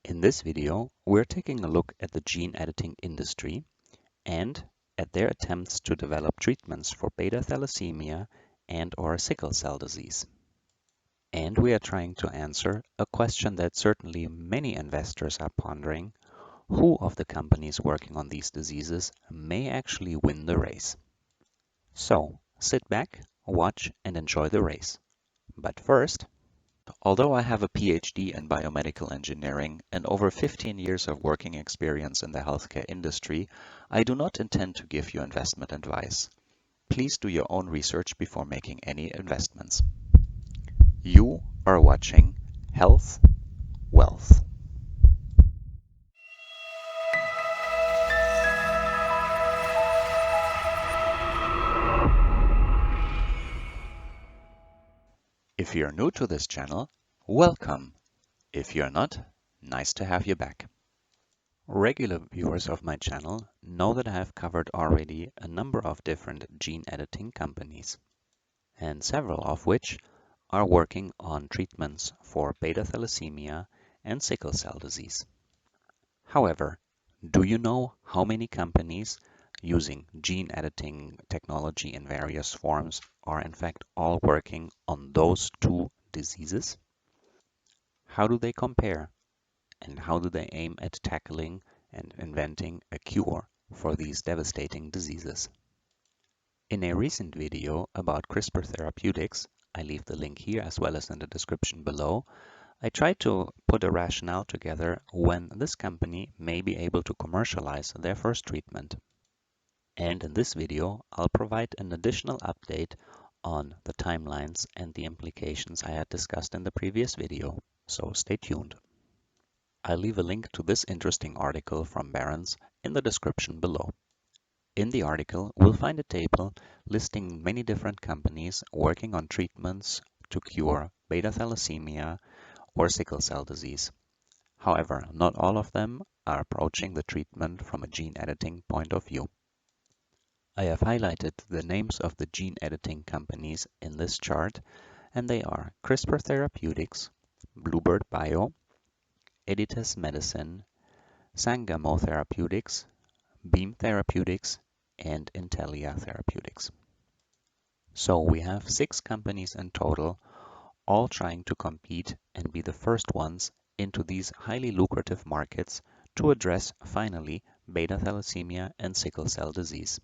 In this video, we're taking a look at the gene editing industry and at their attempts to develop treatments for beta thalassemia and/or sickle cell disease. And we are trying to answer a question that certainly many investors are pondering: who of the companies working on these diseases may actually win the race? So, sit back, watch, and enjoy the race. But first, although I have a PhD in biomedical engineering and over 15 years of working experience in the healthcare industry, I do not intend to give you investment advice. Please do your own research before making any investments. You are watching Health Wealth. If you're new to this channel, welcome. If you're not, nice to have you back. Regular viewers of my channel know that I have covered already a number of different gene editing companies, and several of which are working on treatments for beta thalassemia and sickle cell disease. However, do you know how many companies using gene editing technology in various forms are in fact all working on those two diseases? How do they compare? And how do they aim at tackling and inventing a cure for these devastating diseases? In a recent video about CRISPR Therapeutics, I leave the link here as well as in the description below, I tried to put a rationale together when this company may be able to commercialize their first treatment. And in this video, I'll provide an additional update on the timelines and the implications I had discussed in the previous video, so stay tuned. I'll leave a link to this interesting article from Barron's in the description below. In the article, we'll find a table listing many different companies working on treatments to cure beta thalassemia or sickle cell disease. However, not all of them are approaching the treatment from a gene editing point of view. I have highlighted the names of the gene editing companies in this chart, and they are CRISPR Therapeutics, Bluebird Bio, Editas Medicine, Sangamo Therapeutics, Beam Therapeutics, and Intellia Therapeutics. So we have 6 companies in total, all trying to compete and be the first ones into these highly lucrative markets to address finally beta thalassemia and sickle cell disease.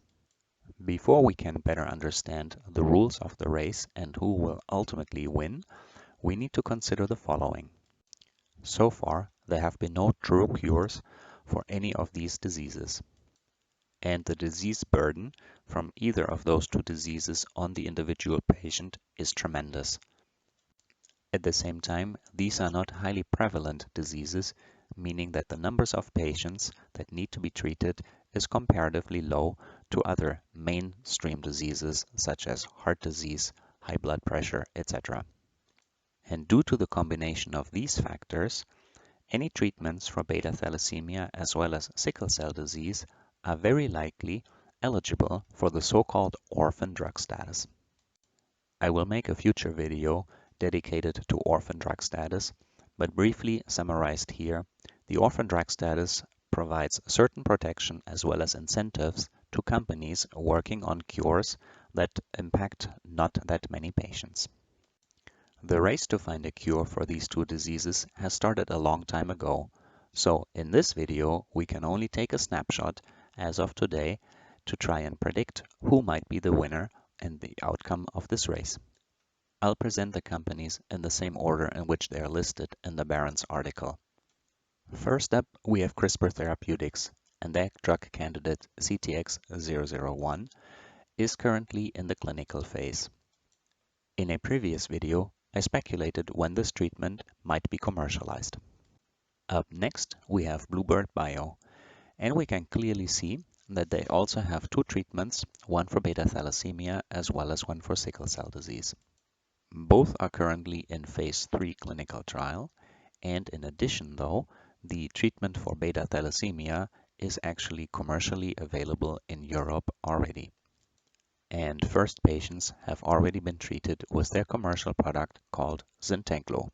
Before we can better understand the rules of the race and who will ultimately win, we need to consider the following. So far, there have been no true cures for any of these diseases, and the disease burden from either of those two diseases on the individual patient is tremendous. At the same time, these are not highly prevalent diseases, meaning that the numbers of patients that need to be treated is comparatively low to other mainstream diseases such as heart disease, high blood pressure, etc. And due to the combination of these factors, any treatments for beta thalassemia as well as sickle cell disease are very likely eligible for the so-called orphan drug status. I will make a future video dedicated to orphan drug status, but briefly summarized here, the orphan drug status provides certain protection as well as incentives to companies working on cures that impact not that many patients. The race to find a cure for these two diseases has started a long time ago, so in this video we can only take a snapshot as of today to try and predict who might be the winner and the outcome of this race. I'll present the companies in the same order in which they are listed in the Barron's article. First up, we have CRISPR Therapeutics, and their drug candidate CTX-001 is currently in the clinical phase. In a previous video, I speculated when this treatment might be commercialized. Up next, we have Bluebird Bio, and we can clearly see that they also have 2 treatments, one for beta thalassemia as well as one for sickle cell disease. Both are currently in phase 3 clinical trial, and in addition though, the treatment for beta thalassemia is actually commercially available in Europe already. And first patients have already been treated with their commercial product called Zynteglo.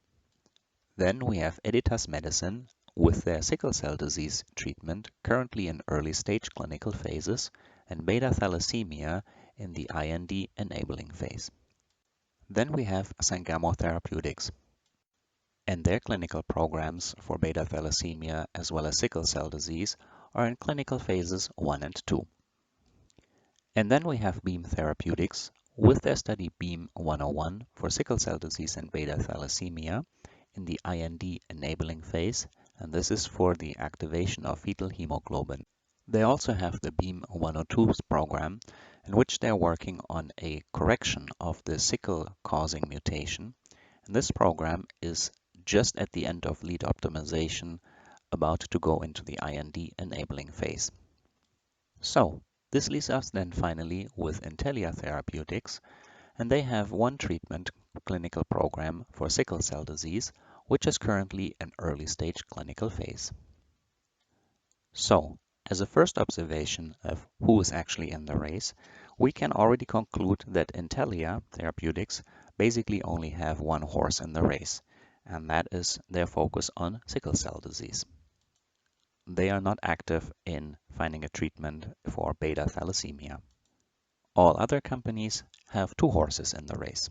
Then we have Editas Medicine with their sickle cell disease treatment currently in early stage clinical phases and beta thalassemia in the IND-enabling phase. Then we have Sangamo Therapeutics, and their clinical programs for beta thalassemia as well as sickle cell disease are in clinical phases 1 and 2. And then we have Beam Therapeutics with their study Beam 101 for sickle cell disease and beta thalassemia in the IND-enabling phase, and this is for the activation of fetal hemoglobin. They also have the Beam 102 program, in which they're working on a correction of the sickle-causing mutation. And this program is just at the end of lead optimization, about to go into the IND-enabling phase. So, this leaves us then finally with Intellia Therapeutics, and they have one treatment clinical program for sickle cell disease, which is currently an early stage clinical phase. So, as a first observation of who is actually in the race, we can already conclude that Intellia Therapeutics basically only have one horse in the race, and that is their focus on sickle cell disease. They are not active in finding a treatment for beta thalassemia. All other companies have two horses in the race.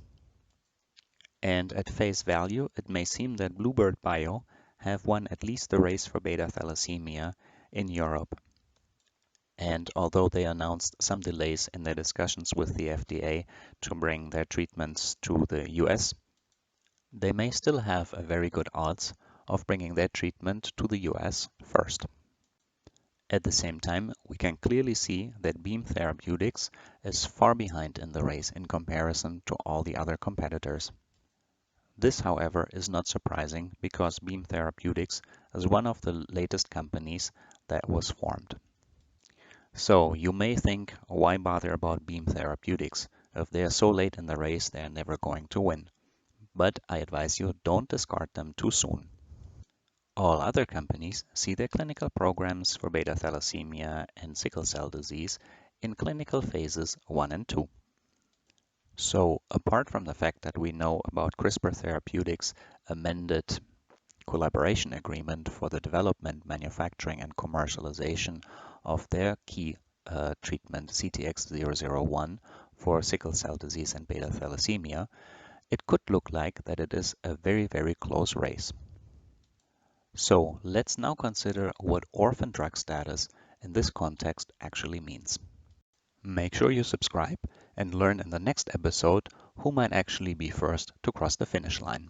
And at face value, it may seem that Bluebird Bio have won at least the race for beta thalassemia in Europe. And although they announced some delays in their discussions with the FDA to bring their treatments to the US, they may still have a very good odds of bringing their treatment to the US first. At the same time, we can clearly see that Beam Therapeutics is far behind in the race in comparison to all the other competitors. This, however, is not surprising because Beam Therapeutics is one of the latest companies that was formed. So you may think, why bother about Beam Therapeutics? If they are so late in the race, they are never going to win. But I advise you, don't discard them too soon. All other companies see their clinical programs for beta thalassemia and sickle cell disease in clinical phases 1 and 2. So apart from the fact that we know about CRISPR Therapeutics' amended collaboration agreement for the development, manufacturing, and commercialization of their key treatment CTX001 for sickle cell disease and beta thalassemia, it could look like that it is a very, very close race. So let's now consider what orphan drug status in this context actually means. Make sure you subscribe and learn in the next episode who might actually be first to cross the finish line.